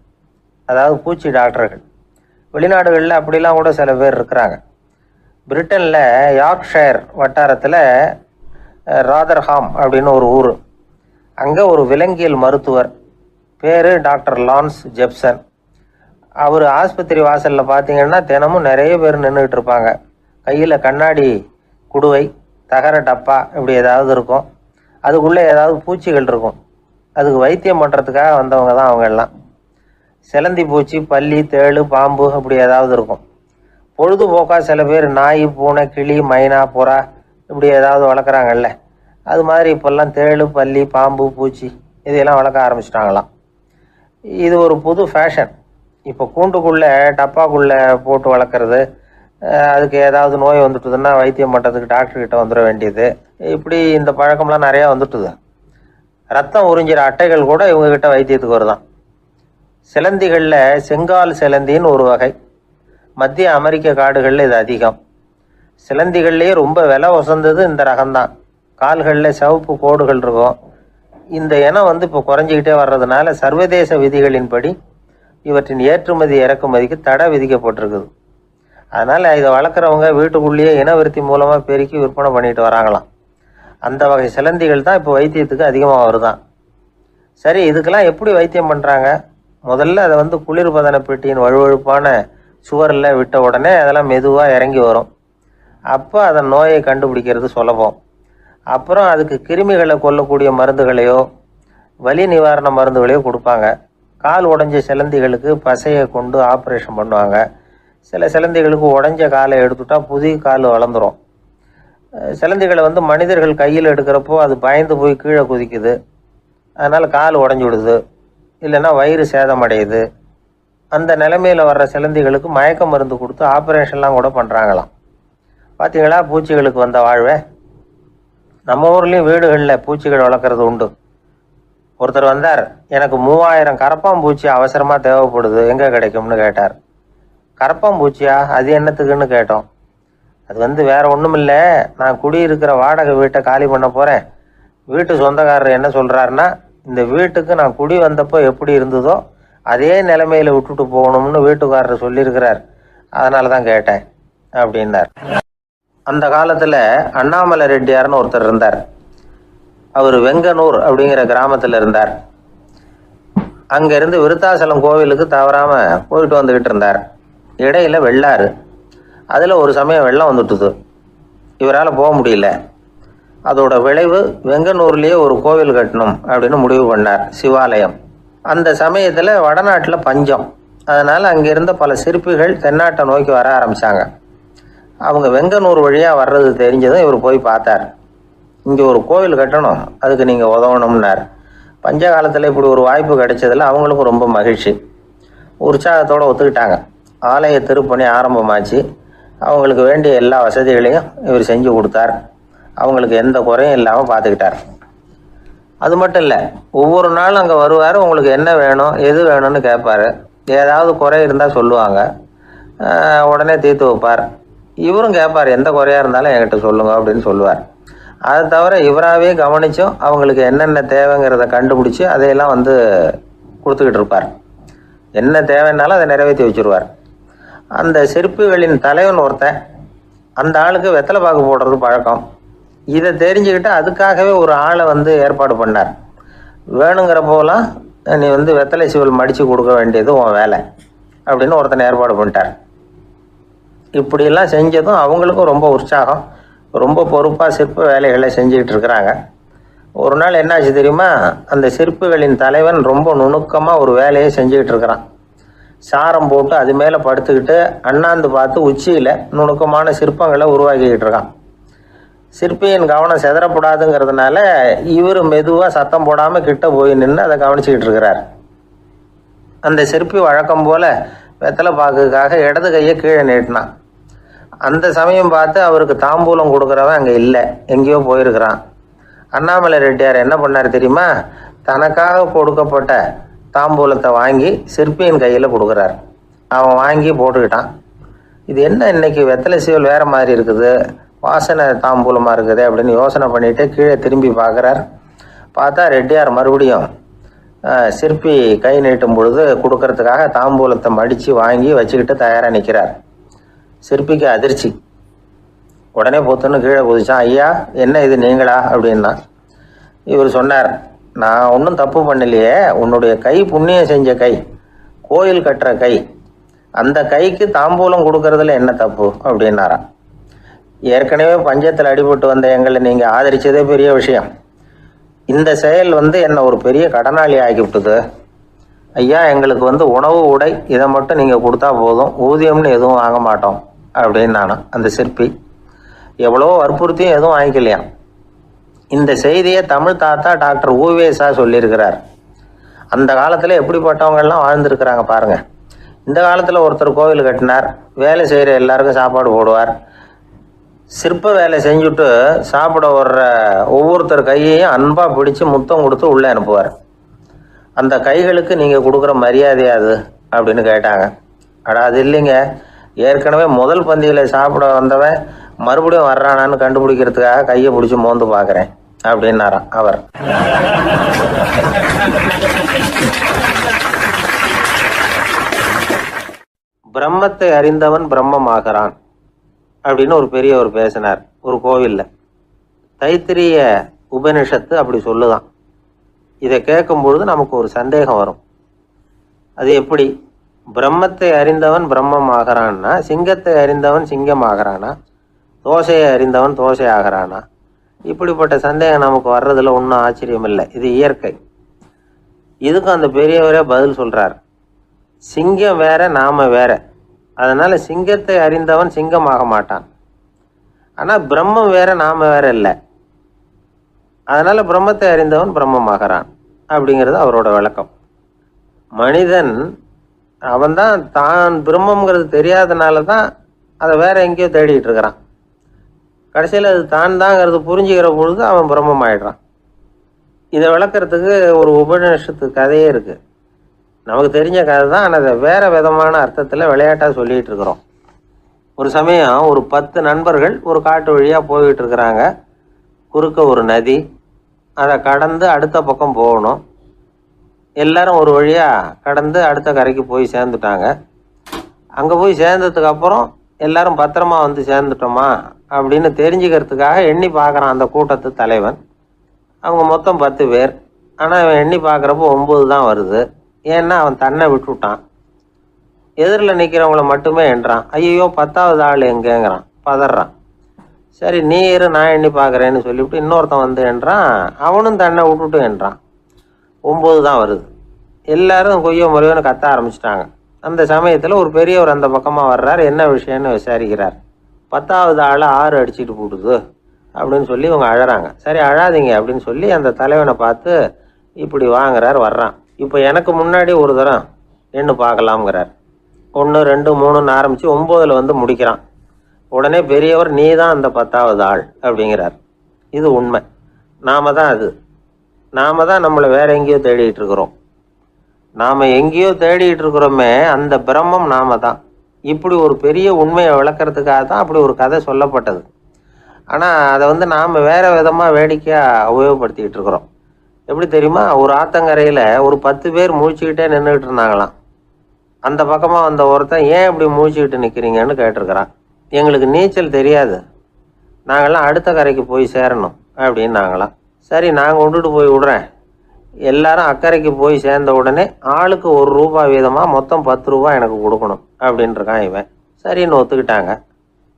அதாவது பூச்சி டாக்டர்கள். வெளிநாடுகளில் அப்படிலாம் கூட சில பேர் இருக்கிறாங்க. பிரிட்டனில் யார்க்ஷயர் வட்டாரத்தில் ராதர்ஹாம் அப்படின்னு ஒரு ஊர். அங்கே ஒரு விலங்கியல் மருத்துவர் பேர் டாக்டர் லான்ஸ் ஜெப்சன். அவர் ஆஸ்பத்திரி வாசலில் பார்த்தீங்கன்னா தினமும் நிறைய பேர் நின்றுக்கிட்டு இருப்பாங்க. கையில் கண்ணாடி குடுவை, தகர டப்பா இப்படி ஏதாவது இருக்கும். அதுக்குள்ளே ஏதாவது பூச்சிகள் இருக்கும். அதுக்கு வைத்தியம் பண்ணுறதுக்காக வந்தவங்க தான் அவங்க எல்லாம். சிலந்தி பூச்சி, பல்லி, தேளு, பாம்பு இப்படி ஏதாவது இருக்கும். பொழுதுபோக்காக சில பேர் நாய், பூனை, கிளி, மைனா, புறா இப்படி ஏதாவது வளர்க்குறாங்கல்ல, அது மாதிரி இப்போல்லாம் தேளு, பல்லி, பாம்பு, பூச்சி இதையெல்லாம் வளர்க்க ஆரம்பிச்சிட்டாங்களாம். இது ஒரு புது ஃபேஷன். இப்போ கூண்டுக்குள்ளே டப்பாக்குள்ளே போட்டு வளர்க்குறது, அதுக்கு ஏதாவது நோய் வந்துட்டுதுன்னா வைத்தியம் பண்ணுறதுக்கு டாக்டர்கிட்ட வந்துட வேண்டியது, இப்படி இந்த பழக்கம்லாம் நிறையா வந்துட்டுது. ரத்தம் உறிஞ்சிற அட்டைகள் கூட இவங்ககிட்ட வைத்தியத்துக்கு வருதான். சிலந்திகளில் செங்கால் சிலந்தின்னு ஒரு வகை. மத்திய அமெரிக்க காடுகளில் இது அதிகம். சிலந்திகள்லேயே ரொம்ப விலை உசந்தது இந்த ரகம்தான். கால்களில் சிவப்பு கோடுகள் இருக்கும். இந்த இனம் இப்போ குறைஞ்சிக்கிட்டே வர்றதுனால சர்வதேச விதிகளின்படி இவற்றின் ஏற்றுமதி இறக்குமதிக்கு தடை விதிக்கப்பட்டிருக்குது. அதனால் இதை வளர்க்குறவங்க வீட்டுக்குள்ளேயே இனவிருத்தி மூலமாக பெருக்கி விற்பனை பண்ணிட்டு வராங்களாம். அந்த வகை சிலந்திகள் தான் இப்போ வைத்தியத்துக்கு அதிகமாக வருதான். சரி, இதுக்கெல்லாம் எப்படி வைத்தியம் பண்ணுறாங்க? முதல்ல அதை குளிர்பதன பெட்டியின் வழுவழுப்பான சுவரில் விட்ட உடனே அதெல்லாம் மெதுவாக இறங்கி வரும். அப்போ அதன் நோயை கண்டுபிடிக்கிறது சுலபம். அப்புறம் அதுக்கு கிருமிகளை கொல்லக்கூடிய மருந்துகளையோ வலி நிவாரண மருந்துகளையோ கொடுப்பாங்க. கால் உடைஞ்ச சிலந்திகளுக்கு பசையை கொண்டு ஆப்ரேஷன் பண்ணுவாங்க. சில சிலந்திகளுக்கு உடைஞ்ச காலை எடுத்துட்டா புதிய கால் வளர்ந்துடும். சிலந்திகளை மனிதர்கள் கையில் எடுக்கிறப்போ அது பயந்து போய் கீழே குதிக்குது. அதனால் கால் உடஞ்சி விடுது, இல்லைன்னா வயிறு சேதமடையுது. அந்த நிலைமையில் வர்ற சிலந்திகளுக்கு மயக்க மருந்து கொடுத்து ஆப்ரேஷன்லாம் கூட பண்ணுறாங்களாம். பார்த்தீங்களா பூச்சிகளுக்கு வந்த வாழ்வே? நம்ம ஊர்லேயும் வீடுகளில் பூச்சிகள் வளர்க்குறது உண்டு. ஒருத்தர் வந்தார், எனக்கு 3000 கரப்பாம்பூச்சி அவசரமாக தேவைப்படுது, எங்கே கிடைக்கும்னு கேட்டார். கரப்பாம்பூச்சியா? அது என்னத்துக்குன்னு கேட்டோம். அது வேற ஒன்றும் இல்லை, நான் குடியிருக்கிற வாடகை வீட்டை காலி பண்ண போகிறேன். வீட்டு சொந்தக்காரர் என்ன சொல்கிறாருன்னா, இந்த வீட்டுக்கு நான் குடி வந்தப்போ எப்படி இருந்ததோ அதே நிலைமையில் விட்டுட்டு போகணும்னு வீட்டுக்காரர் சொல்லியிருக்கிறார், அதனால தான் கேட்டேன் அப்படின்னார். அந்த காலத்தில் அண்ணாமலை ரெட்டியார்னு ஒருத்தர் இருந்தார். அவர் வெங்கனூர் அப்படிங்கிற கிராமத்தில் இருந்தார். அங்கேருந்து விருத்தாசலம் கோவிலுக்கு தவறாமல் போயிட்டு வந்துக்கிட்டு இருந்தார். இடையில வெள்ளாறு, அதில் ஒரு சமயம் வெள்ளம் வந்துட்டுது. இவரால் போக முடியல. அதோட விளைவு வெங்கனூர்லேயே ஒரு கோவில் கட்டணும் அப்படின்னு முடிவு பண்ணார், சிவாலயம். அந்த சமயத்தில் வடநாட்டில் பஞ்சம். அதனால் அங்கிருந்த பல சிற்பிகள் தென்னாட்டை நோக்கி வர ஆரம்பித்தாங்க. அவங்க வெங்கனூர் வழியாக வர்றது தெரிஞ்சதும் இவர் போய் பார்த்தார். இங்கே ஒரு கோவில் கட்டணும், அதுக்கு நீங்கள் உதவணும்னார். பஞ்ச காலத்தில் இப்படி ஒரு வாய்ப்பு கிடைச்சதில் அவங்களுக்கும் ரொம்ப மகிழ்ச்சி. உற்சாகத்தோடு ஒத்துக்கிட்டாங்க. ஆலய திருப்பணி ஆரம்பமாச்சு. அவங்களுக்கு வேண்டிய எல்லா வசதிகளையும் இவர் செஞ்சு கொடுத்தார். அவங்களுக்கு எந்த குறையும் இல்லாமல் பார்த்துக்கிட்டார். அது மட்டும் இல்லை, ஒவ்வொரு நாளும் அங்கே வருவார். உங்களுக்கு என்ன வேணும், எது வேணும்னு கேட்பார். ஏதாவது குறை இருந்தால் சொல்லுவாங்க, உடனே தீர்த்து வைப்பார். இவரும் கேட்பார், எந்த குறையாக இருந்தாலும் என்கிட்ட சொல்லுங்க அப்படின்னு சொல்லுவார். அதை தவிர இவராகவே கவனிச்சும் அவங்களுக்கு என்னென்ன தேவைங்கிறத கண்டுபிடிச்சி அதையெல்லாம் கொடுத்துக்கிட்டு இருப்பார். என்ன தேவைன்னாலும் அதை நிறைவேற்றி வச்சுருவார். அந்த சிற்பிகளின் தலைவன் ஒருத்தன், அந்த ஆளுக்கு வெத்தலை பாக்கு போடுறது பழக்கம். இதை தெரிஞ்சுக்கிட்டு அதுக்காகவே ஒரு ஆளை ஏற்பாடு பண்ணார். வேணுங்கிறப்போலாம் நீ வெத்தலை சிவல் மடித்து கொடுக்க வேண்டியது உன் வேலை அப்படின்னு ஒருத்தனை ஏற்பாடு பண்ணிட்டார். இப்படியெல்லாம் செஞ்சதும் அவங்களுக்கும் ரொம்ப உற்சாகம். ரொம்ப பொறுப்பாக சிற்ப வேலைகளை செஞ்சுக்கிட்டு இருக்கிறாங்க. ஒரு நாள் என்னாச்சு தெரியுமா? அந்த சிற்பிகளின் தலைவன் ரொம்ப நுணுக்கமாக ஒரு வேலையை செஞ்சுக்கிட்டு இருக்கிறான். சாரம் போட்டு அது மேலே படுத்துக்கிட்டு அண்ணாந்து பார்த்து உச்சியில் நுணுக்கமான சிற்பங்களை உருவாக்கிக்கிட்டு இருக்கான். சிற்பியின் கவனம் செதறப்படாதுங்கிறதுனால இவர் மெதுவாக சத்தம் போடாமல் கிட்ட போய் நின்று அதை கவனிச்சிக்கிட்டு இருக்கிறார். அந்த சிற்பி வழக்கம் போல் வெத்தலை பாக்குக்காக இடது கையை கீழே நீட்டினான். அந்த சமயம் பார்த்து அவருக்கு தாம்பூலம் கொடுக்குறவன் அங்கே இல்லை, எங்கேயோ போயிருக்கிறான். அண்ணாமலை ரெட்டியார் என்ன பண்ணார் தெரியுமா? தனக்காக கொடுக்கப்பட்ட தாம்பூலத்தை வாங்கி சிற்பியின் கையில் கொடுக்குறார். அவன் வாங்கி போட்டுக்கிட்டான். இது என்ன இன்னைக்கு வெத்தலை சீவல் வேற மாதிரி இருக்குது, வாசனை தாம்பூலமாக இருக்குது அப்படின்னு யோசனை பண்ணிட்டு கீழே திரும்பி பார்க்குறார். பார்த்தா ரெட்டியார் மறுபடியும் சிற்பி கை நீட்டும் பொழுது கொடுக்கறதுக்காக தாம்பூலத்தை மடித்து வாங்கி வச்சுக்கிட்டு தயாராக நிற்கிறார். சிற்பிக்கு அதிர்ச்சி. உடனே பொத்துன்னு கீழே குதிச்சான். ஐயா, என்ன இது நீங்களா அப்படின்னா. இவர் சொன்னார், நான் ஒன்றும் தப்பு பண்ணலையே, உன்னுடைய கை புண்ணியம் செஞ்ச கை, கோயில் கட்டுற கை, அந்த கைக்கு தாம்பூலம் கொடுக்கறதுல என்ன தப்பு அப்படின்னாராம். ஏற்கனவே பஞ்சத்தில் அடிபட்டு வந்த எங்களை நீங்கள் ஆதரித்ததே பெரிய விஷயம். இந்த செயல் என்னை ஒரு பெரிய கடனாளி ஆகிவிட்டுது. ஐயா, எங்களுக்கு உணவு உடை இதை மட்டும் நீங்கள் கொடுத்தா போதும், ஊதியம்னு எதுவும் வாங்க மாட்டோம் அப்படின்னு நானும். அந்த சிற்பி எவ்வளோ வற்புறுத்தியும் எதுவும் வாங்கிக்கலையாம். இந்த செய்தியை தமிழ் தாத்தா டாக்டர் ஊவேசா சொல்லியிருக்கிறார். அந்த காலத்தில் எப்படிப்பட்டவங்கெல்லாம் வாழ்ந்துருக்கிறாங்க பாருங்கள். இந்த காலத்தில் ஒருத்தர் கோவில் கட்டினார், வேலை செய்கிற எல்லாருக்கும் சாப்பாடு போடுவார். சிற்ப வேலை செஞ்சுட்டு சாப்பிட வர்ற ஒவ்வொருத்தர் கையையும் அன்பாக பிடிச்சி முத்தம் கொடுத்து உள்ளே அனுப்புவார். அந்த கைகளுக்கு நீங்கள் கொடுக்குற மரியாதையா அது அப்படின்னு கேட்டாங்க. அது இல்லைங்க, ஏற்கனவே முதல் பந்தியில் சாப்பிட வந்தவன் மறுபடியும் வர்றானான்னு கண்டுபிடிக்கிறதுக்காக கையை பிடிச்சி மோந்து பார்க்குறேன் அப்படின்னாராம் அவர். பிரம்மத்தை அறிந்தவன் பிரம்மமாகிறான் அப்படின்னு ஒரு பெரியவர் பேசினார் ஒரு கோவிலில். தைத்திரிய உபனிஷத்து அப்படி சொல்லுதான். இதை கேட்கும் பொழுது நமக்கு ஒரு சந்தேகம் வரும். அது எப்படி? பிரம்மத்தை அறிந்தவன் பிரம்மம் ஆகிறான்னா, சிங்கத்தை அறிந்தவன் சிங்கம் ஆகிறானா, தோசையை அறிந்தவன் தோசை ஆகிறானா? இப்படிப்பட்ட சந்தேகம் நமக்கு வர்றதுல ஒன்றும் ஆச்சரியம் இல்லை, இது இயற்கை. இதுக்கும் அந்த பெரியவரே பதில் சொல்றார். சிங்கம் வேற, நாம வேற. அதனால சிங்கத்தை அறிந்தவன் சிங்கம் ஆக மாட்டான். ஆனால் பிரம்மம் வேற, நாம வேற இல்லை. அதனால பிரம்மத்தை அறிந்தவன் பிரம்மமாகிறான் அப்படிங்கிறது அவரோட விளக்கம். மனிதன் அவன்தான் தான் பிரம்மங்கிறது தெரியாதனால தான் அதை வேற எங்கேயோ தேடிட்டு இருக்கிறான். கடைசியில் அது தான் தாங்கிறது புரிஞ்சுக்கிற பொழுது அவன் பிரம்மம் ஆயிடுறான். இதை விளக்கிறதுக்கு ஒரு உபநிஷத்து கதையே இருக்கு. நமக்கு தெரிஞ்ச கதை தான், ஆனால் அதை வேற விதமான அர்த்தத்தில் விளையாட்டாக சொல்லிகிட்டு இருக்கிறோம். ஒரு சமயம் ஒரு 10 நண்பர்கள் ஒரு காட்டு வழியாக போய்கிட்டு இருக்கிறாங்க. குறுக்க ஒரு நதி, அதை கடந்து அடுத்த பக்கம் போகணும். எல்லாரும் ஒரு வழியாக கடந்து அடுத்த கரைக்கு போய் சேர்ந்துட்டாங்க. அங்கே போய் சேர்ந்ததுக்கு அப்புறம் எல்லாரும் பத்திரமா சேர்ந்துட்டோமா அப்படின்னு தெரிஞ்சுக்கிறதுக்காக எண்ணி பார்க்குறான் அந்த கூட்டத்து தலைவன். அவங்க மொத்தம் 10 பேர். ஆனால் அவன் எண்ணி பார்க்குறப்போ 9 தான் வருது. ஏன்னா அவன் தன்னை விட்டுவிட்டான். எதிரில் நிற்கிறவங்கள மட்டுமே எண்றான். ஐயோ 10வது ஆள் எங்கேங்கிறான், பதறான். சரி நீ இரு, நான் எண்ணி பார்க்குறேன்னு சொல்லிவிட்டு இன்னொருத்தன் எண்றான். அவனும் தன்னை விட்டுட்டு எண்றான். 9 தான் வருது. எல்லாரும் கொய்யோ முறையோன்னு கத்த ஆரம்பிச்சிட்டாங்க. அந்த சமயத்தில் ஒரு பெரியவர் அந்த பக்கமாக வர்றார். என்ன விஷயம்னு விசாரிக்கிறார். 10வது ஆள் 6 அடிச்சுட்டு போட்டுது அப்படின்னு சொல்லி இவங்க அழறாங்க. சரி அழாதீங்க அப்படின்னு சொல்லி அந்த தலைவனை பார்த்து இப்படி வாங்குறார். வர்றான். இப்போ எனக்கு முன்னாடி ஒரு தரம் எண்ணு பார்க்கலாம்ங்கிறார். 1 2 3ன்னு ஆரம்பித்து 9ல் முடிக்கிறான். உடனே பெரியவர் நீ தான் அந்த 10வது ஆள் அப்படிங்கிறார். இது உண்மை. நாம தான் அது. நாம தான் நம்மளை வேற எங்கேயோ தேடிட்டு இருக்கிறோம். நாம எங்கேயோ தேடிட்டு இருக்கிறோமே, அந்த பிரம்மம் நாம தான். இப்படி ஒரு பெரிய உண்மையை விளக்கிறதுக்காக தான் அப்படி ஒரு கதை சொல்லப்பட்டது. ஆனால் அதை நாம் வேற விதமாக வேடிக்கையாக உபயோகப்படுத்திக்கிட்டு இருக்கிறோம். எப்படி தெரியுமா? ஒரு ஆத்தங்கரையில் ஒரு 10 பேர் முழிச்சுக்கிட்டே நின்றுக்கிட்டு இருந்தாங்களாம். அந்த பக்கமாக வந்த ஒருத்தன் ஏன் இப்படி முழிச்சுக்கிட்டு நிற்கிறீங்கன்னு கேட்டிருக்கிறான். எங்களுக்கு நீச்சல் தெரியாது, நாங்கள்லாம் அடுத்த கரைக்கு போய் சேரணும் அப்படின்னு நாங்களாம். சரி நாங்கள் விட்டுட்டு போய் விடுறேன். எல்லாரும் அக்கறைக்கு போய் சேர்ந்த உடனே ஆளுக்கு ₹1 வீதமாக மொத்தம் ₹10 எனக்கு கொடுக்கணும் அப்படின்ட்டுருக்கான் இவன். சரின்னு ஒத்துக்கிட்டாங்க.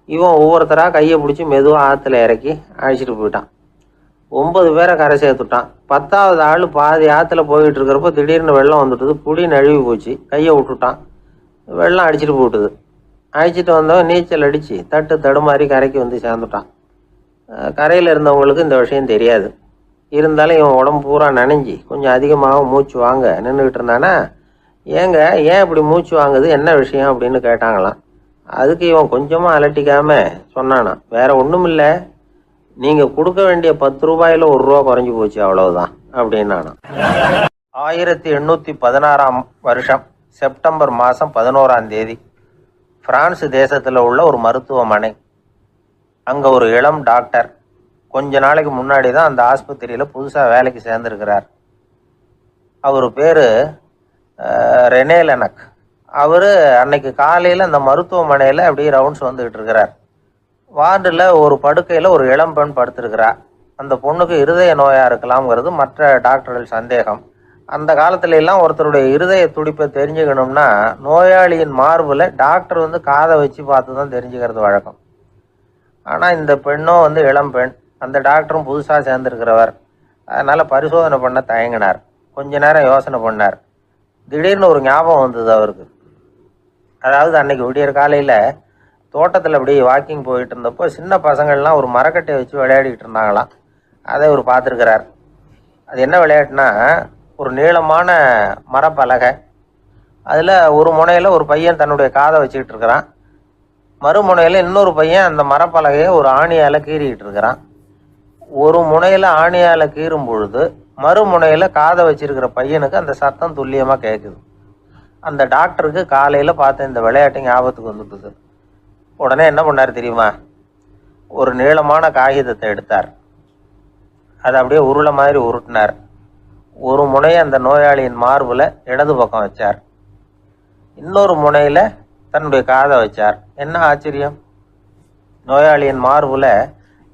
இவன் ஒவ்வொருத்தராக கையை பிடிச்சி மெதுவாக ஆற்றுல இறக்கி அழைச்சிட்டு போயிட்டான். 9 பேரை கரை சேர்த்துட்டான். 10வது ஆள் பாதி ஆற்றுல போயிட்டு இருக்கிறப்போ திடீர்னு வெள்ளம் வந்துட்டுது. புடி நழுவி போச்சு. கையை விட்டுட்டான். வெள்ளம் அடிச்சுட்டு போட்டுது. அழைச்சிட்டு வந்தவன் நீச்சல் அடித்து தடுமாறி கரைக்கு சேர்ந்துட்டான். கரையில் இருந்தவங்களுக்கு இந்த விஷயம் தெரியாது. இருந்தாலும் இவன் உடம்பு பூரா நனைஞ்சி கொஞ்சம் அதிகமாக மூச்சு வாங்க நின்றுக்கிட்டு இருந்தானா, ஏங்க ஏன் இப்படி மூச்சு வாங்குது, என்ன விஷயம் அப்படின்னு கேட்டாங்களாம். அதுக்கு இவன் கொஞ்சமாக அலட்டிக்காமல் சொன்னானா, வேற ஒன்றும் இல்லை, நீங்கள் கொடுக்க வேண்டிய ₹10 ₹1 குறைஞ்சி போச்சு அவ்வளவுதான் அப்படின்னானா. 1816 செப்டம்பர் மாதம் 11ஆம் தேதி பிரான்ஸ் தேசத்தில் உள்ள ஒரு மருத்துவமனை. அங்கே ஒரு இளம் டாக்டர் கொஞ்ச நாளைக்கு முன்னாடி தான் அந்த ஆஸ்பத்திரியில் புதுசாக வேலைக்கு சேர்ந்துருக்கிறார். அவர் பேர் ரெனே லெனக். அவர் அன்னைக்கு காலையில் அந்த மருத்துவமனையில் அப்படியே ரவுண்ட்ஸ் வந்துக்கிட்டு இருக்கிறார். வார்டில் ஒரு படுக்கையில் ஒரு இளம் பெண் படுத்திருக்கிறா. அந்த பொண்ணுக்கு இருதய நோயாக இருக்கலாம்ங்கிறது மற்ற டாக்டர்கள் சந்தேகம். அந்த காலத்துல எல்லாம் ஒருத்தருடைய இருதய துடிப்பை தெரிஞ்சுக்கணும்னா நோயாளியின் மார்பில் டாக்டர் காதை வச்சு பார்த்து தான் தெரிஞ்சுக்கிறது வழக்கம். ஆனால் இந்த பெண்ணும் இளம் பெண், அந்த டாக்டரும் புதுசாக சேர்ந்துருக்கிறவர். அதனால் பரிசோதனை பண்ண தயங்கினார். கொஞ்ச நேரம் யோசனை பண்ணார். திடீர்னு ஒரு ஞாபகம் வந்தது அவருக்கு. அதாவது அன்னைக்கு விடியற் காலையில் தோட்டத்தில் அப்படி வாக்கிங் போயிட்டு இருந்தப்போ சின்ன பசங்கள்லாம் ஒரு மரக்கட்டையை வச்சு விளையாடிக்கிட்டு இருந்தாங்களாம். அதை இவர் பார்த்துருக்கிறார். அது என்ன விளையாட்டுனா, ஒரு நீளமான மரப்பலகை, அதில் ஒரு முனையில் ஒரு பையன் தன்னுடைய காதை வச்சுக்கிட்டு இருக்கிறான். மறுமுனையில் இன்னொரு பையன் அந்த மரப்பலகையை ஒரு ஆணியால் கீறிக்கிட்டு இருக்கிறான். ஒரு முனையில் ஆணியால் கீறும் பொழுது மறுமுனையில் காதை வச்சிருக்கிற பையனுக்கு அந்த சத்தம் துல்லியமாக கேட்குது. அந்த டாக்டருக்கு காலையில் பார்த்த இந்த விளையாட்டு ஞாபகத்துக்கு வந்துட்டுது. உடனே என்ன பண்ணார் தெரியுமா? ஒரு நீளமான காகிதத்தை எடுத்தார். அதை அப்படியே உருளை மாதிரி உருட்டினார். ஒரு முனையை அந்த நோயாளியின் மார்பில் இடது பக்கம் வச்சார். இன்னொரு முனையில் தன்னுடைய காதை வச்சார். என்ன ஆச்சரியம்! நோயாளியின் மார்பில்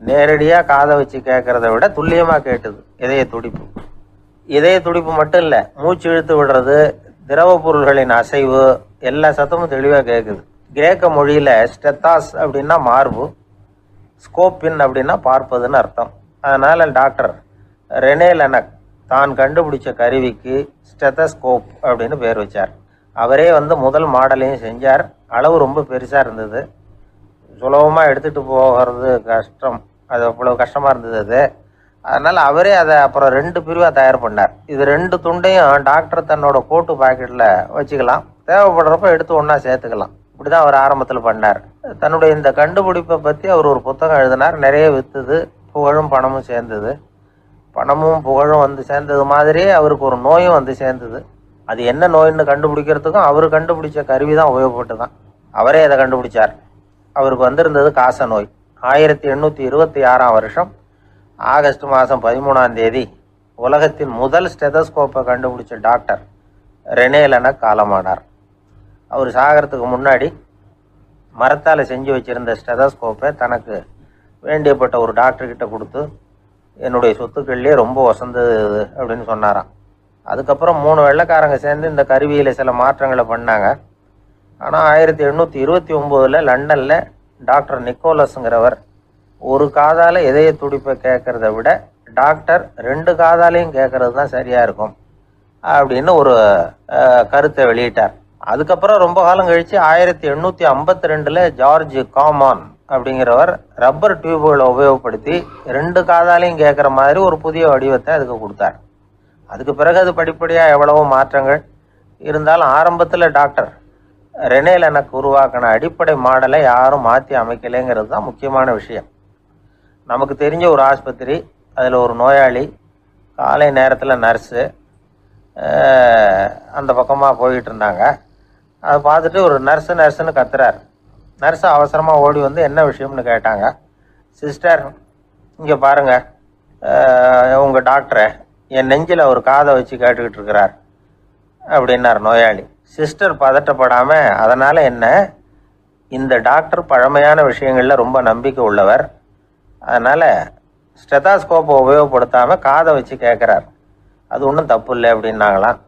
நேரடியாக காதை வச்சு கேட்குறத விட துல்லியமாக கேட்டுது இதய துடிப்பு. இதய துடிப்பு மட்டும் இல்லை, மூச்சு இழுத்து விடுறது, திரவ பொருள்களின் அசைவு, எல்லா சத்தமும் தெளிவாக கேட்குது. கிரேக்க மொழியில் ஸ்டெத்தாஸ் அப்படின்னா மார்பு, ஸ்கோப்பின் அப்படின்னா பார்ப்பதுன்னு அர்த்தம். அதனால் டாக்டர் ரெனே லெனக் தான் கண்டுபிடிச்ச கருவிக்கு ஸ்டெத்தஸ்கோப் அப்படின்னு பேர் வச்சார். அவரே முதல் மாடலையும் செஞ்சார். அளவு ரொம்ப பெருசாக இருந்தது, சுலபமாக எடுத்துகிட்டு போகிறது கஷ்டம், அது அவ்வளோ கஷ்டமாக இருந்தது அது. அதனால் அவரே அதை அப்புறம் 2 பிரிவாக தயார் பண்ணார். இது 2 துண்டையும் டாக்டர் தன்னோட கோட்டு பாக்கெட்டில் வச்சுக்கலாம், தேவைப்படுறப்ப எடுத்து ஒன்றா சேர்த்துக்கலாம். இப்படி தான் அவர் ஆரம்பத்தில் பண்ணார். தன்னுடைய இந்த கண்டுபிடிப்பை பற்றி அவர் ஒரு புத்தகம் எழுதினார். நிறைய விற்றுது, புகழும் பணமும் சேர்ந்தது. பணமும் புகழும் சேர்ந்தது மாதிரியே அவருக்கு ஒரு நோயும் சேர்ந்தது. அது என்ன நோயின்னு கண்டுபிடிக்கிறதுக்கும் அவர் கண்டுபிடிச்ச கருவி தான் உபயோகப்பட்டு தான். அவரே அதை கண்டுபிடிச்சார். அவருக்கு வந்திருந்தது காச நோய். 1826ஆம் வருஷம் ஆகஸ்ட் மாதம் 13ஆம் தேதி உலகத்தின் முதல் ஸ்டெதஸ்கோப்பை கண்டுபிடிச்ச டாக்டர் ரெனே லெனக் காலமானார். அவர் சாகிறதுக்கு முன்னாடி மரத்தால் செஞ்சு வச்சுருந்த ஸ்டெதஸ்கோப்பை தனக்கு வேண்டியப்பட்ட ஒரு டாக்டர்கிட்ட கொடுத்து, என்னுடைய சொத்துக்கள்லேயே ரொம்ப வசந்தது அப்படின்னு சொன்னாராம். அதுக்கப்புறம் 3 வெள்ளைக்காரங்க சேர்ந்து இந்த கருவியில் சில மாற்றங்களை பண்ணாங்க. ஆனால் 1829 லண்டனில் டாக்டர் நிக்கோலஸுங்கிறவர் ஒரு காதால் இதய துடிப்பை கேட்குறத விட டாக்டர் 2 காதாலையும் கேட்குறது தான் சரியாக இருக்கும் அப்படின்னு ஒரு கருத்தை வெளியிட்டார். அதுக்கப்புறம் ரொம்ப காலம் கழித்து 1852 ஜார்ஜ் காமான் அப்படிங்கிறவர் ரப்பர் டியூப்களை உபயோகப்படுத்தி 2 காதாலையும் கேட்குற மாதிரி ஒரு புதிய வடிவத்தை அதுக்கு கொடுத்தார். அதுக்கு பிறகு அது படிப்படியாக எவ்வளவோ மாற்றங்கள் இருந்தாலும் ஆரம்பத்தில் டாக்டர் ரெனே லெனக் உருவாக்கின அடிப்படை மாடலை யாரும் மாற்றி அமைக்கலைங்கிறது தான் முக்கியமான விஷயம். நமக்கு தெரிஞ்ச ஒரு ஆஸ்பத்திரி, அதில் ஒரு நோயாளி, காலை நேரத்தில் நர்ஸு அந்த பக்கமாக போயிட்டு இருந்தாங்க. அதை பார்த்துட்டு ஒரு நர்ஸுன்னு கத்துறார். நர்ஸு அவசரமாக ஓடி என்ன விஷயம்னு கேட்டாங்க. சிஸ்டர், இங்கே பாருங்கள், உங்கள் டாக்டரை என் நெஞ்சில் ஒரு காதை வச்சு கேட்டுக்கிட்டு இருக்கிறார் அப்படின்னார் நோயாளி. சிஸ்டர் பதட்டப்படாமல், அதனால் என்ன, இந்த டாக்டர் பழமையான விஷயங்களில் ரொம்ப நம்பிக்கை உள்ளவர், அதனால் ஸ்டெதாஸ்கோப்பை உபயோகப்படுத்தாமல் காதை வச்சு கேட்குறார், அது ஒன்றும் தப்பு இல்லை அப்படின்னாங்களாம்.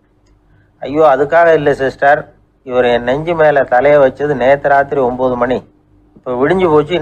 ஐயோ, அதுக்காக இல்லை சிஸ்டர், இவர் என் நெஞ்சு மேலே தலையை வச்சது நேற்று ராத்திரி 9 மணி, இப்போ விடிஞ்சு போச்சு,